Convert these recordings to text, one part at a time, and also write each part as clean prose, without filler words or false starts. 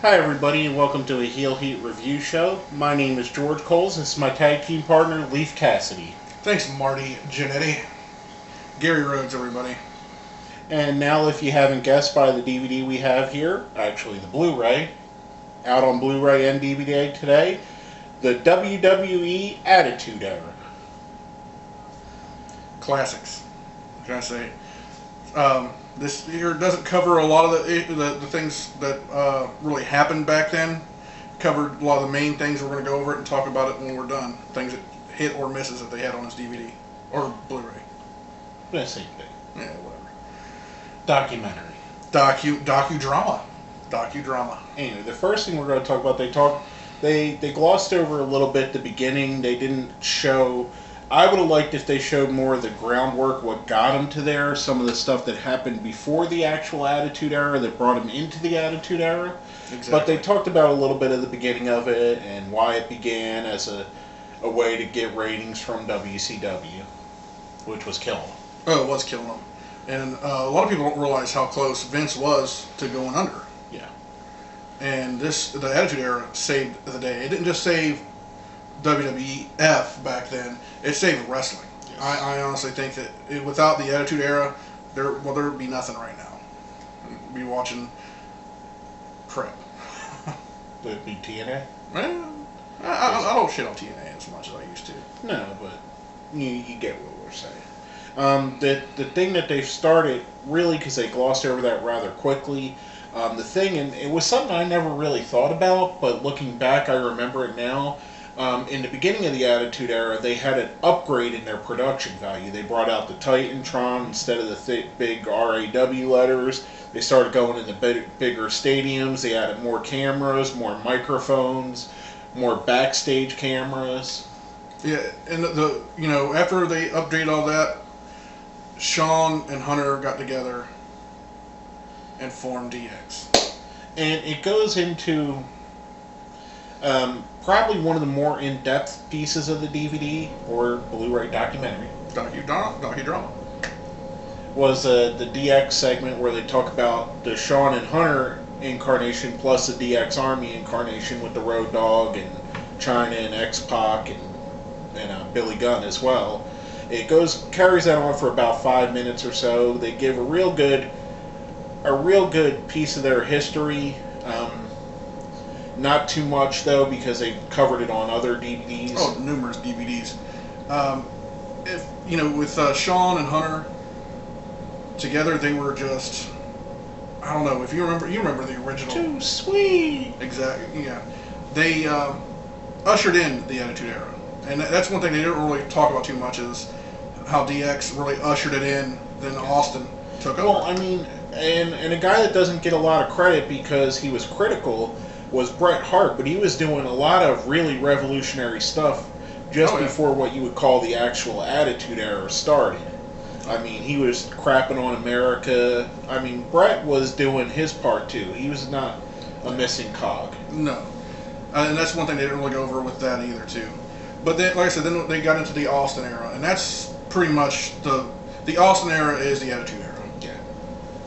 Hi everybody and welcome to a Heel Heat review show. My name is George Coles. This is my tag team partner, Leaf Cassidy. Thanks, Marty Jannetty. Gary Rhodes, everybody. And now, if you haven't guessed by the DVD we have here, actually the Blu-ray, out on Blu-ray and DVD today, the WWE Attitude Era. Classics. What can I say? This here doesn't cover a lot of the things that really happened back then. Covered a lot of the main things. We're going to go over it and talk about it when we're done. Things that hit or misses that they had on this DVD or Blu-ray. Same thing. Yeah, whatever. Documentary. Docudrama. Anyway, the first thing we're going to talk about, they glossed over a little bit the beginning. They didn't show. I would have liked if they showed more of the groundwork, what got them to there, some of the stuff that happened before the actual Attitude Era that brought them into the Attitude Era. Exactly. But they talked about a little bit of the beginning of it and why it began as a way to get ratings from WCW, which was killing them. Oh, it was killing them. And a lot of people don't realize how close Vince was to going under. Yeah. And the Attitude Era saved the day. It didn't just save WWF back then, it saved wrestling. Yes. I honestly think that without the Attitude Era, there'd be nothing right now. We'd be watching crap. Would it be TNA? Well, I don't shit on TNA as much as I used to. No, but you get what we're saying. The thing that they've started, really, because they glossed over that rather quickly, the thing, and it was something I never really thought about, but looking back, I remember it now. In the beginning of the Attitude Era, they had an upgrade in their production value. They brought out the Titantron instead of the thick, big RAW letters. They started going into bigger stadiums. They added more cameras, more microphones, more backstage cameras. Yeah, and after they updated all that, Shawn and Hunter got together and formed DX. And it goes into probably one of the more in-depth pieces of the DVD or Blu-ray documentary. Docudrama. Was the DX segment where they talk about the Shawn and Hunter incarnation plus the DX Army incarnation with the Road Dogg and Chyna and X-Pac and Billy Gunn as well. It carries that on for about 5 minutes or so. They give a real good piece of their history. Not too much though, because they covered it on other DVDs. Oh, numerous DVDs. With Shawn and Hunter together, they were just, I don't know if you remember the original. Too sweet. Exactly. Yeah, they ushered in the Attitude Era, and that's one thing they didn't really talk about too much is how DX really ushered it in. Then Austin took over. Well, I mean, and a guy that doesn't get a lot of credit because he was critical was Bret Hart, but he was doing a lot of really revolutionary stuff just before what you would call the actual Attitude Era started. I mean, he was crapping on America. I mean, Bret was doing his part too. He was not a missing cog. No. And that's one thing they didn't really go over with that either too. But then, like I said, then they got into the Austin Era, and that's pretty much the Austin Era is the Attitude Era. Yeah,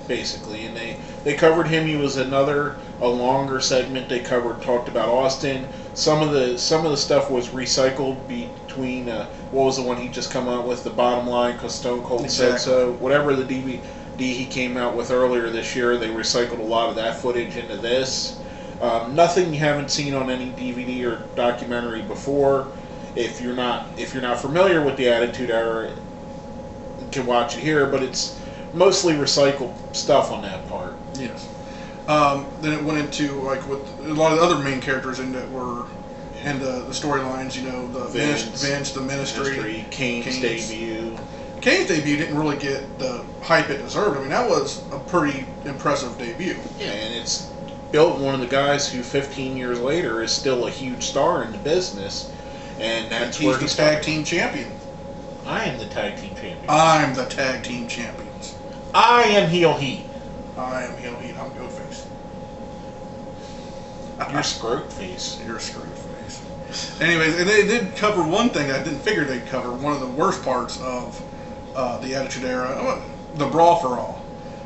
basically, and they covered him. He was a longer segment. They talked about Austin. Some of the stuff was recycled between what was the one he just come out with, the Bottom Line, because Stone Cold said so. Whatever the DVD he came out with earlier this year, they recycled a lot of that footage into this. Nothing you haven't seen on any DVD or documentary before. If you're not familiar with the Attitude Era, you can watch it here, but it's mostly recycled stuff on that part. Yes. Then it went into like with a lot of the other main characters in that were in the storylines. The Vince, the Ministry, Kane's debut. Kane's debut didn't really get the hype it deserved. I mean, that was a pretty impressive debut. Yeah, and it's built one of the guys who 15 years later is still a huge star in the business, and that's where he's the tag team champion. I am the tag team champion. I'm the tag team champions. I am Heel Heat. I am Heel Heat. I'm Goat Face. You're Scrote Face. You're Scrote Face. Anyways, and they did cover one thing I didn't figure they'd cover. One of the worst parts of the Attitude Era, the Brawl for All.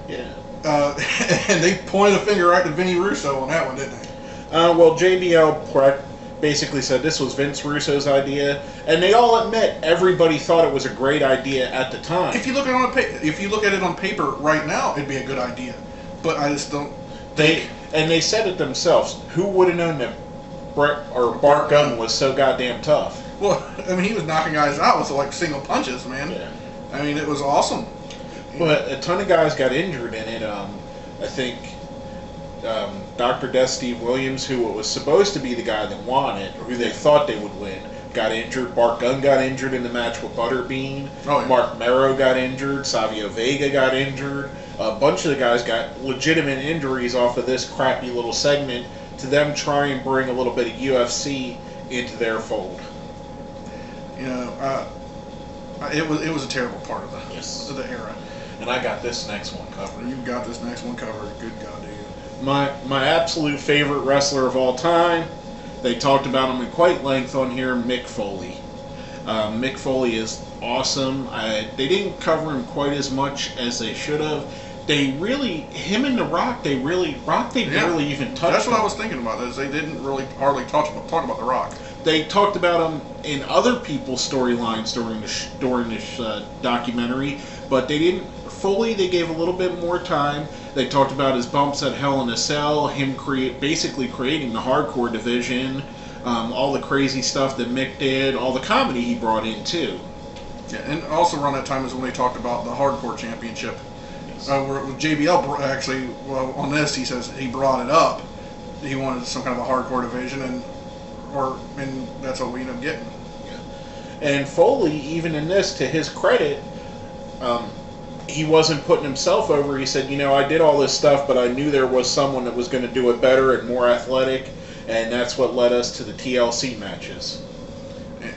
Yeah. And they pointed a finger right to Vinny Russo on that one, didn't they? Well, JBL basically said this was Vince Russo's idea, and they all admit everybody thought it was a great idea at the time. If you look at it on paper right now, it'd be a good idea. But I just don't. They said it themselves. Who would have known that Bart Gunn was so goddamn tough? Well, I mean, he was knocking guys out with like single punches, man. Yeah. I mean, it was awesome. But a ton of guys got injured in it. I think Dr. Death Steve Williams, who was supposed to be the guy that won it, or who they thought they would win, got injured. Bart Gunn got injured in the match with Butterbean. Oh, yeah. Mark Mero got injured. Savio Vega got injured. A bunch of the guys got legitimate injuries off of this crappy little segment to them try and bring a little bit of UFC into their fold. You know, it was a terrible part of the era. And I got this next one covered. You've got this next one covered. Good God, do you? My absolute favorite wrestler of all time. They talked about him in quite length on here, Mick Foley. Mick Foley is awesome. They didn't cover him quite as much as they should have. Him and The Rock, they barely even touched. That's what I was thinking about. Is they didn't really hardly talk about The Rock. They talked about him in other people's storylines during this documentary, but they didn't fully. They gave a little bit more time. They talked about his bumps at Hell in a Cell, him basically creating the hardcore division, all the crazy stuff that Mick did, all the comedy he brought in too. Yeah, and also around that time is when they talked about the hardcore championship. Where JBL actually, well, on this he says he brought it up. He wanted some kind of a hardcore division, and that's what we ended up getting. Yeah. And Foley, even in this, to his credit, he wasn't putting himself over. He said, I did all this stuff, but I knew there was someone that was going to do it better and more athletic, and that's what led us to the TLC matches.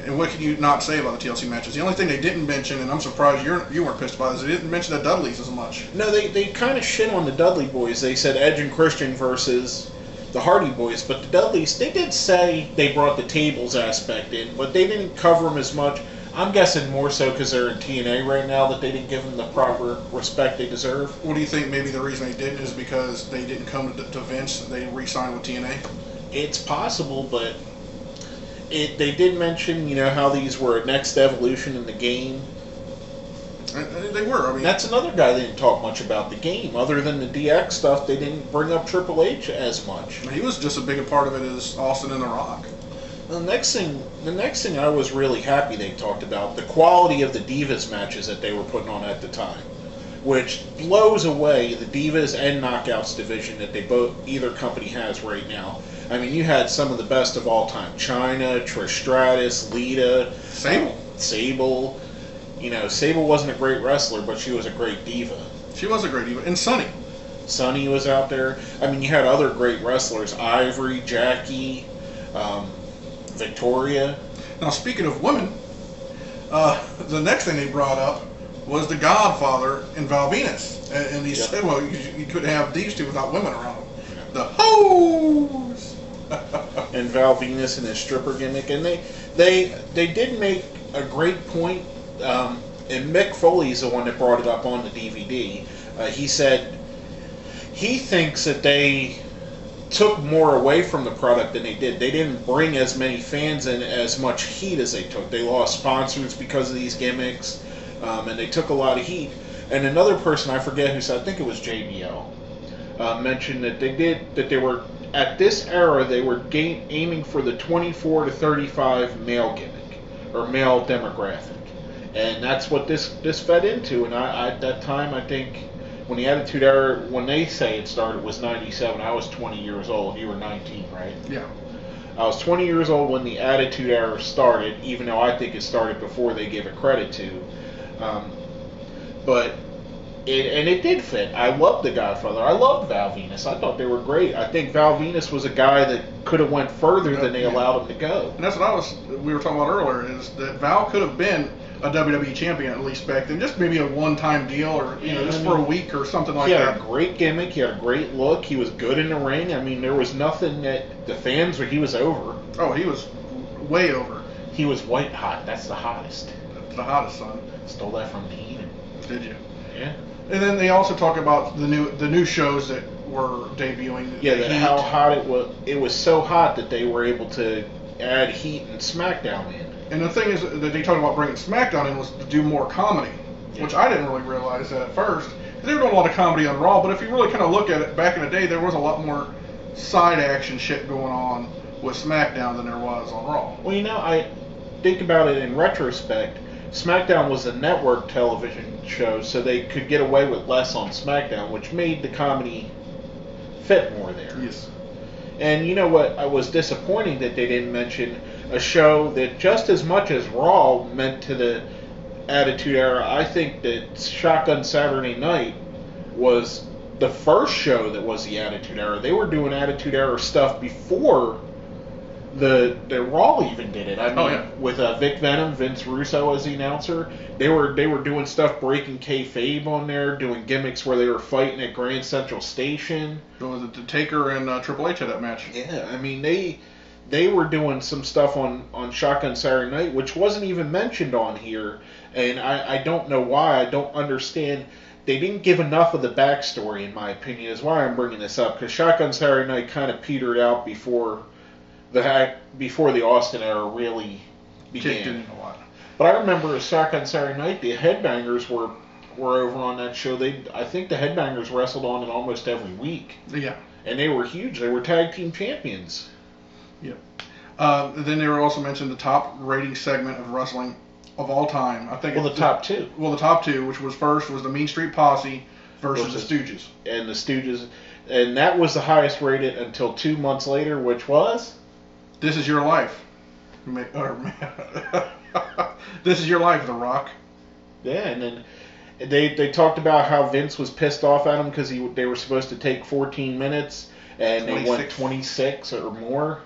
And what can you not say about the TLC matches? The only thing they didn't mention, and I'm surprised you weren't pissed about it, is they didn't mention the Dudleys as much. No, they kind of shit on the Dudley boys. They said Edge and Christian versus the Hardy Boys, but the Dudleys, they did say they brought the tables aspect in, but they didn't cover them as much. I'm guessing more so because they're in TNA right now that they didn't give them the proper respect they deserve. What do you think maybe the reason they didn't is because they didn't come to Vince, they re-signed with TNA? It's possible, but they did mention, how these were a next evolution in the game. They were. I mean, that's another guy they didn't talk much about the game. Other than the DX stuff, they didn't bring up Triple H as much. He was just as big a part of it as Austin and The Rock. The next thing I was really happy they talked about, the quality of the Divas matches that they were putting on at the time, which blows away the Divas and Knockouts division that either company has right now. I mean, you had some of the best of all time: Chyna, Trish Stratus, Lita, Sable. Sable wasn't a great wrestler, but she was a great diva. She was a great diva. And Sunny. Sunny was out there. I mean, you had other great wrestlers: Ivory, Jackie, Victoria. Now, speaking of women, the next thing they brought up was the Godfather and Val Venus. And he said, well, you couldn't have these two without women around them. The hoes! And Val Venus and his stripper gimmick. And they did make a great point. And Mick Foley's the one that brought it up on the DVD. He said he thinks that they took more away from the product than they did. They didn't bring as many fans in as much heat as they took. They lost sponsors because of these gimmicks, and they took a lot of heat. And another person, I forget who said, I think it was JBL, mentioned that they were at this era they were aiming for the 24 to 35 male gimmick or male demographic, and that's what this fed into. And I at that time, I think, when the Attitude Era, when they say it started, was 97. I was 20 years old. You were 19, right? Yeah. I was 20 years old when the Attitude Era started, even though I think it started before they give it credit to. But it did fit. I loved the Godfather. I loved Val Venus. I thought they were great. I think Val Venus was a guy that could have went further than they allowed him to go. And that's what we were talking about earlier, is that Val could have been a WWE champion at least back then, just maybe a one-time deal, or just for a week or something like that. He had a great gimmick. He had a great look. He was good in the ring. I mean, there was nothing that the fans he was over. Oh, he was way over. He was white hot. That's the hottest. That's the hottest, son. Stole that from the Eden. Did you? Yeah. And then they also talk about the new shows that were debuting. Yeah, the that Heat. how hot it was. It was so hot that they were able to add Heat and SmackDown in. And the thing is that they talked about bringing SmackDown in was to do more comedy, which I didn't really realize that at first. They were doing a lot of comedy on Raw, but if you really kind of look at it, back in the day, there was a lot more side action shit going on with SmackDown than there was on Raw. Well, I think about it in retrospect. SmackDown was a network television show, so they could get away with less on SmackDown, which made the comedy fit more there. Yes. And you know what? I was disappointing that they didn't mention a show that just as much as Raw meant to the Attitude Era. I think that Shotgun Saturday Night was the first show that was the Attitude Era. They were doing Attitude Era stuff before the Raw even did it. I mean, with Vic Venom, Vince Russo as the announcer, they were doing stuff breaking kayfabe on there, doing gimmicks where they were fighting at Grand Central Station. Was it the Taker and Triple H had that match? Yeah, I mean they were doing some stuff on Shotgun Saturday Night, which wasn't even mentioned on here, and I don't know why. I don't understand. They didn't give enough of the backstory, in my opinion, is why I'm bringing this up, because Shotgun Saturday Night kind of petered out before the Austin era really began. Kicked in a lot. But I remember Shotgun Saturday Night, the Headbangers were over on that show. I think the Headbangers wrestled on it almost every week. Yeah. And they were huge. They were tag team champions. Yep. Then they were also mentioned the top rating segment of wrestling of all time. I think. Well, the top two. Well, the top two, which was first was the Mean Street Posse versus the Stooges. And the Stooges, and that was the highest rated until 2 months later, which was This Is Your Life. This Is Your Life, The Rock. Yeah, and then they talked about how Vince was pissed off at him because they were supposed to take 14 minutes and 26. They went 26 or more.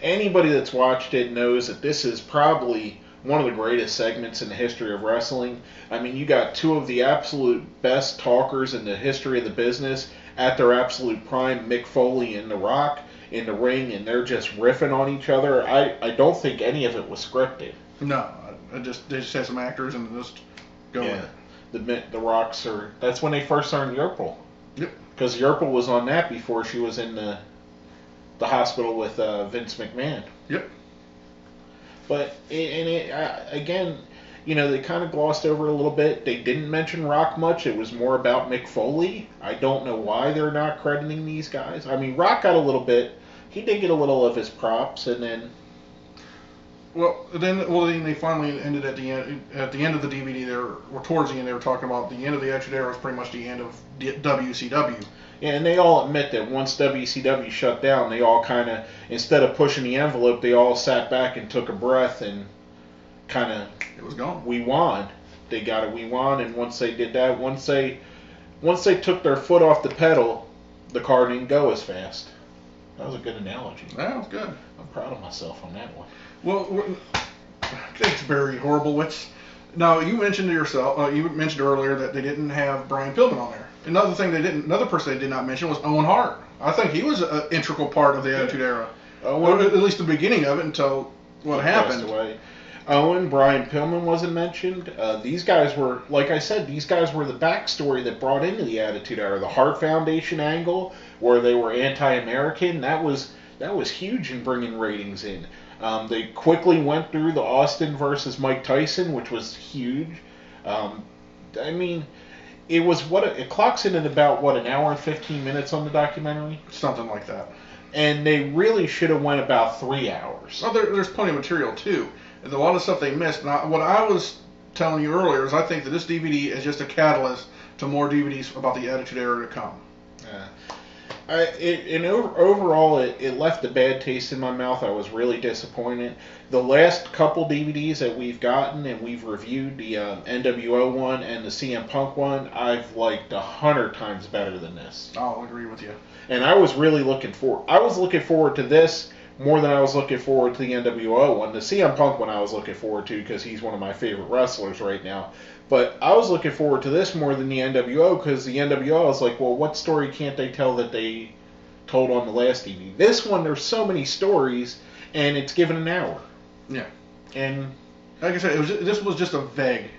Anybody that's watched it knows that this is probably one of the greatest segments in the history of wrestling. I mean, you got two of the absolute best talkers in the history of the business at their absolute prime, Mick Foley and The Rock, in the ring, and they're just riffing on each other. I don't think any of it was scripted. No, they just had some actors and just go with it. The Rocks that's when they first started Yerpel. Yep. Because Yerpel was on that before she was in the hospital with Vince McMahon. Yep. But again, they kind of glossed over it a little bit. They didn't mention Rock much. It was more about Mick Foley. I don't know why they're not crediting these guys. I mean, Rock got a little bit. He did get a little of his props, and then. Then they finally ended at the end of the DVD. Towards the end, they were talking about the end of the Attitude Era was pretty much the end of WCW. Yeah, and they all admit that once WCW shut down, they all kind of, instead of pushing the envelope, they all sat back and took a breath and kind of. It was gone. We won. They got it. We won, and once they did that, once they took their foot off the pedal, the car didn't go as fast. That was a good analogy. That was good. I'm proud of myself on that one. Well, thanks, Barry Horowitz. Now, you mentioned you mentioned earlier that they didn't have Brian Pillman on there. Another person they did not mention was Owen Hart. I think he was an integral part of the Attitude Era. Or at least the beginning of it until what happened. Owen, Brian Pillman wasn't mentioned. These guys were, like I said, the backstory that brought into the Attitude Era. The Hart Foundation angle, where they were anti-American, that was huge in bringing ratings in. They quickly went through the Austin versus Mike Tyson, which was huge. I mean, it clocks in at about, an hour and 15 minutes on the documentary? Something like that. And they really should have went about 3 hours. Well, there's plenty of material, too. There's a lot of stuff they missed. Now, what I was telling you earlier is I think that this DVD is just a catalyst to more DVDs about the Attitude Era to come. Overall, it left a bad taste in my mouth. I was really disappointed. The last couple DVDs that we've gotten and we've reviewed, the NWO one and the CM Punk one, I've liked 100 times better than this. I'll agree with you. And I was really looking forward to this more than I was looking forward to the NWO one. The CM Punk one I was looking forward to because he's one of my favorite wrestlers right now. But I was looking forward to this more than the NWO because the NWO, I was like, well, what story can't they tell that they told on the last DVD? This one, there's so many stories, and it's given an hour. Yeah. And like I said, this was just a vague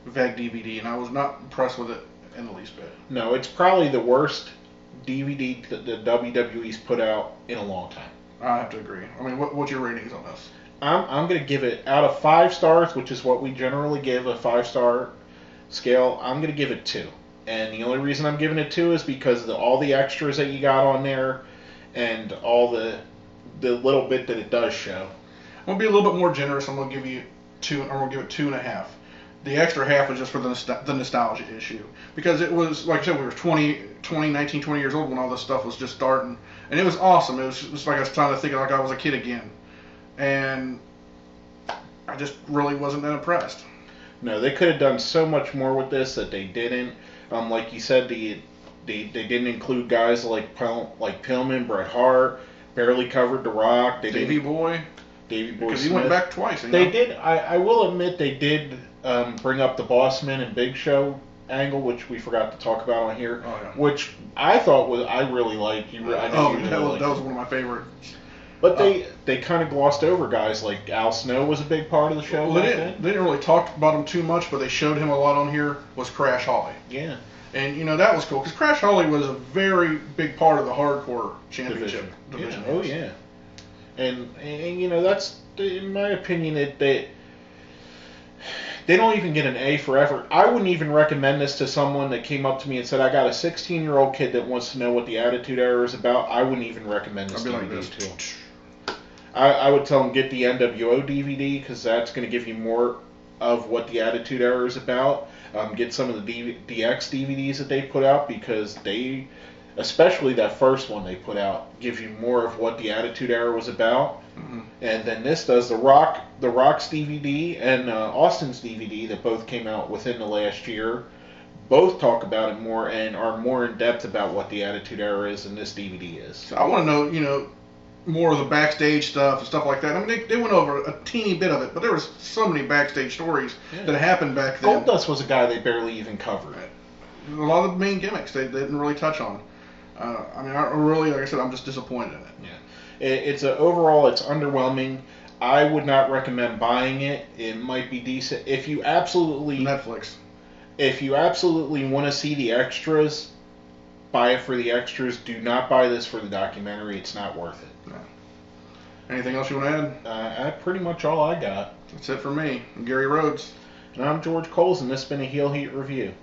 DVD, and I was not impressed with it in the least bit. No, it's probably the worst DVD that the WWE's put out in a long time. I have to agree. I mean, what's your ratings on this? I'm going to give it, out of 5 stars, which is what we generally give a 5-star scale, I'm going to give it 2. And the only reason I'm giving it 2 is because of all the extras that you got on there and all the little bit that it does show. I'm going to be a little bit more generous. I'm going to give you 2, I'm going to give it 2.5. The extra half was just for the nostalgia issue. Because it was, like I said, we were 19, 20 years old when all this stuff was just starting. And it was awesome. It was just like I was trying to think like I was a kid again. And I just really wasn't that impressed. No, they could have done so much more with this that they didn't. Like you said, they didn't include guys like Pillman, Bret Hart, barely covered The Rock. Davey Boy. Because he went back twice. They did. I will admit they did bring up the Bossman and Big Show angle, which we forgot to talk about on here. Oh, yeah. Which I thought I really liked. That was one of my favorites. But they kind of glossed over guys like Al Snow was a big part of the show. Well, they didn't really talk about him too much, but they showed him a lot on here. Was Crash Holly? Yeah. And that was cool because Crash Holly was a very big part of the hardcore championship division. Yeah. Oh yeah. And that's, in my opinion, they don't even get an A for effort. I wouldn't even recommend this to someone that came up to me and said, I got a 16-year-old kid that wants to know what the Attitude Era is about. I wouldn't even recommend this DVD to him. I would tell them get the NWO DVD because that's going to give you more of what the Attitude Era is about. Get some of the DX DVDs that they put out because they, especially that first one they put out, gives you more of what the Attitude Era was about. Mm-hmm. And then this does the Rock's DVD and Austin's DVD that both came out within the last year. Both talk about it more and are more in depth about what the Attitude Era is than this DVD is. So I want to know, more of the backstage stuff and stuff like that. I mean, they went over a teeny bit of it, but there was so many backstage stories that happened back then. Goldust was a guy they barely even covered. A lot of the main gimmicks they didn't really touch on. I mean, I really, like I said, I'm just disappointed in it. Yeah, overall, it's underwhelming. I would not recommend buying it. It might be decent if you absolutely Netflix. If you absolutely want to see the extras, buy it for the extras. Do not buy this for the documentary. It's not worth it. No. Anything else you want to add? That's pretty much all I got. That's it for me. I'm Gary Rhodes. And I'm George Coles, and this has been a Heel Heat Review.